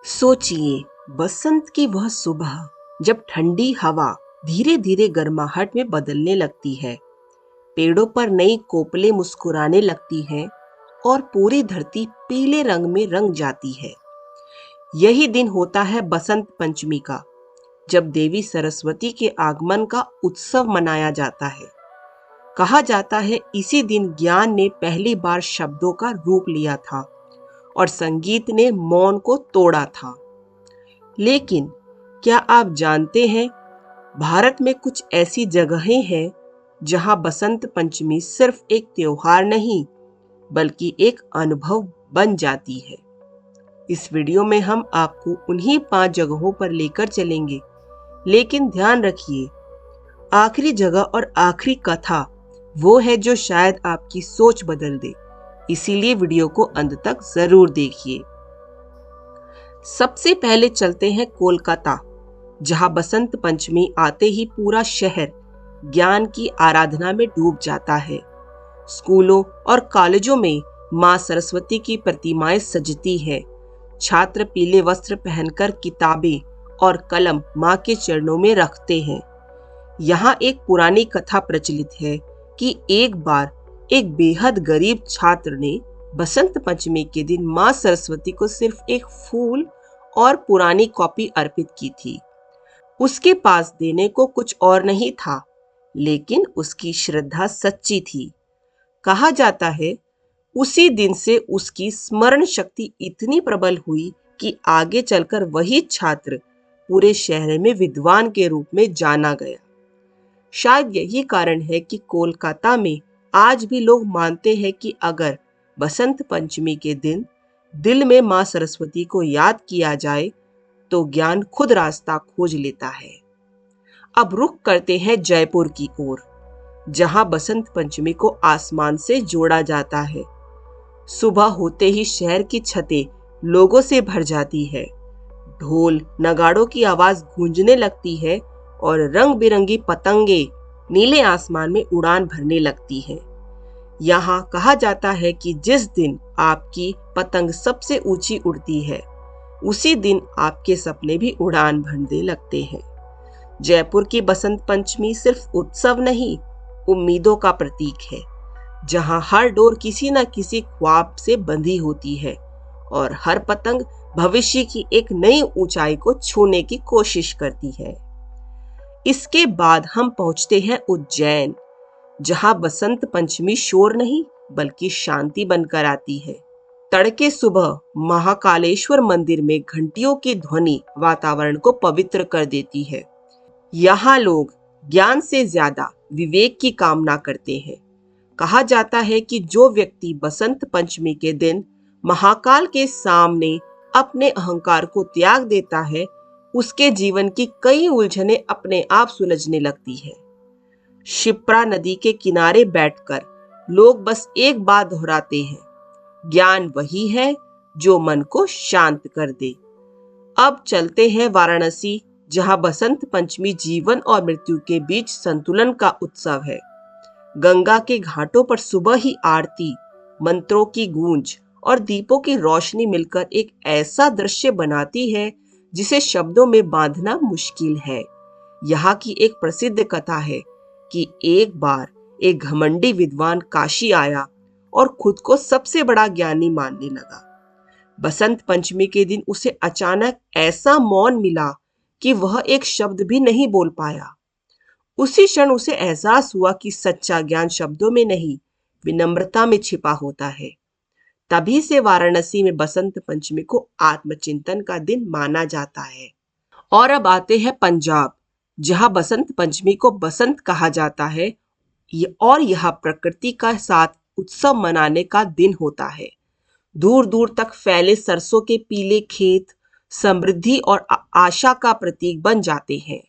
सोचिए, बसंत की वह सुबह जब ठंडी हवा धीरे धीरे गर्माहट में बदलने लगती है। पेड़ों पर नई कोपलें मुस्कुराने लगती हैं और पूरी धरती पीले रंग में रंग जाती है। यही दिन होता है बसंत पंचमी का, जब देवी सरस्वती के आगमन का उत्सव मनाया जाता है। कहा जाता है इसी दिन ज्ञान ने पहली बार शब्दों का रूप लिया था और संगीत ने मौन को तोड़ा था। लेकिन क्या आप जानते हैं, भारत में कुछ ऐसी जगहें हैं जहां बसंत पंचमी सिर्फ एक त्योहार नहीं बल्कि एक अनुभव बन जाती है। इस वीडियो में हम आपको उन्हीं 5 जगहों पर लेकर चलेंगे। लेकिन ध्यान रखिए, आखिरी जगह और आखिरी कथा वो है जो शायद आपकी सोच बदल दे। इसीलिए वीडियो को अंत तक जरूर देखिए। सबसे पहले चलते हैं कोलकाता, जहां बसंत पंचमी आते ही पूरा शहर ज्ञान की आराधना में डूब जाता है। स्कूलों और कॉलेजों में मां सरस्वती की प्रतिमाएं सजती हैं। छात्र पीले वस्त्र पहनकर किताबें और कलम मां के चरणों में रखते हैं। यहाँ एक पुरानी कथा प्रचलित है कि एक बार एक बेहद गरीब छात्र ने बसंत पंचमी के दिन मां सरस्वती को सिर्फ एक फूल और पुरानी कॉपी अर्पित की थी। उसके पास देने को कुछ और नहीं था, लेकिन उसकी श्रद्धा सच्ची थी। कहा जाता है उसी दिन से उसकी स्मरण शक्ति इतनी प्रबल हुई कि आगे चलकर वही छात्र पूरे शहर में विद्वान के रूप में जाना गया। शायद यही कारण है कि कोलकाता में आज भी लोग मानते हैं कि अगर बसंत पंचमी के दिन दिल में मां सरस्वती को याद किया जाए तो ज्ञान खुद रास्ता खोज लेता है। अब रुख करते हैं जयपुर की ओर, जहां बसंत पंचमी को आसमान से जोड़ा जाता है। सुबह होते ही शहर की छतें लोगों से भर जाती है। ढोल नगाड़ों की आवाज गूंजने लगती है और रंग बिरंगी पतंगे नीले आसमान में उड़ान भरने लगती हैं। यहाँ कहा जाता है कि जिस दिन आपकी पतंग सबसे ऊंची उड़ती है, उसी दिन आपके सपने भी उड़ान भरने लगते हैं। जयपुर की बसंत पंचमी सिर्फ उत्सव नहीं, उम्मीदों का प्रतीक है, जहां हर डोर किसी न किसी ख्वाब से बंधी होती है और हर पतंग भविष्य की एक नई ऊंचाई को छूने की कोशिश करती है। इसके बाद हम पहुंचते हैं उज्जैन, जहां बसंत पंचमी शोर नहीं बल्कि शांति बनकर आती है। तड़के सुबह महाकालेश्वर मंदिर में घंटियों की ध्वनि वातावरण को पवित्र कर देती है। यहाँ लोग ज्ञान से ज्यादा विवेक की कामना करते हैं। कहा जाता है कि जो व्यक्ति बसंत पंचमी के दिन महाकाल के सामने अपने अहंकार को त्याग देता है, उसके जीवन की कई उलझनें अपने आप सुलझने लगती है। शिप्रा नदी के किनारे बैठकर लोग बस एक बात दोहराते हैं, ज्ञान वही है जो मन को शांत कर दे। अब चलते हैं वाराणसी, जहां बसंत पंचमी जीवन और मृत्यु के बीच संतुलन का उत्सव है। गंगा के घाटों पर सुबह ही आरती, मंत्रों की गूंज और दीपों की रोशनी मिलकर एक ऐसा दृश्य बनाती है जिसे शब्दों में बांधना मुश्किल है। यहाँ की एक प्रसिद्ध कथा है कि एक बार एक घमंडी विद्वान काशी आया और खुद को सबसे बड़ा ज्ञानी मानने लगा। बसंत पंचमी के दिन उसे अचानक ऐसा मौन मिला कि वह एक शब्द भी नहीं बोल पाया। उसी क्षण उसे एहसास हुआ कि सच्चा ज्ञान शब्दों में नहीं, विनम्रता में छिपा होता है। तभी से वाराणसी में बसंत पंचमी को आत्मचिंतन का दिन माना जाता है। और अब आते हैं पंजाब, जहां बसंत पंचमी को बसंत कहा जाता है और यह प्रकृति का साथ उत्सव मनाने का दिन होता है। दूर दूर तक फैले सरसों के पीले खेत समृद्धि और आशा का प्रतीक बन जाते हैं।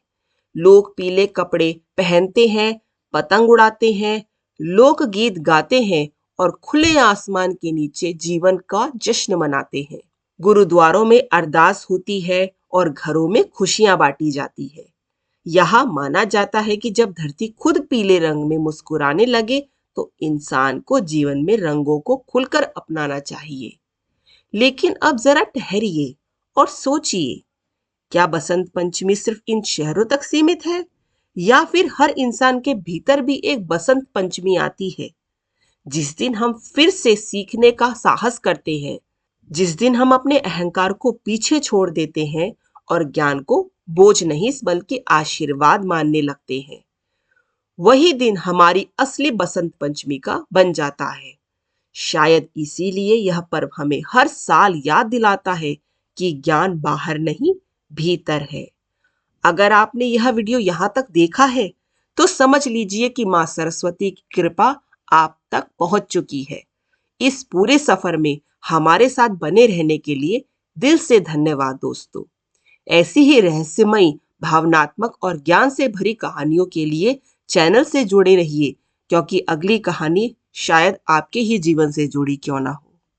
लोग पीले कपड़े पहनते हैं, पतंग उड़ाते हैं, लोकगीत गाते हैं और खुले आसमान के नीचे जीवन का जश्न मनाते हैं। गुरुद्वारों में अरदास होती है और घरों में खुशियां बांटी जाती है। यहाँ माना जाता है कि जब धरती खुद पीले रंग में मुस्कुराने लगे तो इंसान को जीवन में रंगों को खुलकर अपनाना चाहिए। लेकिन अब जरा ठहरिए और सोचिए, क्या बसंत पंचमी सिर्फ इन शहरों तक सीमित है या फिर हर इंसान के भीतर भी एक बसंत पंचमी आती है? जिस दिन हम फिर से सीखने का साहस करते हैं, जिस दिन हम अपने अहंकार को पीछे छोड़ देते हैं और ज्ञान को बोझ नहीं बल्कि आशीर्वाद मानने लगते हैं, वही दिन हमारी असली बसंत पंचमी का बन जाता है। शायद इसीलिए यह पर्व हमें हर साल याद दिलाता है कि ज्ञान बाहर नहीं, भीतर है। अगर आपने यह वीडियो यहाँ तक देखा है, तो समझ लीजिए कि माँ सरस्वती की कृपा आप तक पहुंच चुकी है। इस पूरे सफर में हमारे साथ बने रहने के लिए दिल से धन्यवाद दोस्तों। ऐसी ही रहस्यमयी, भावनात्मक और ज्ञान से भरी कहानियों के लिए चैनल से जुड़े रहिए, क्योंकि अगली कहानी शायद आपके ही जीवन से जुड़ी क्यों ना हो।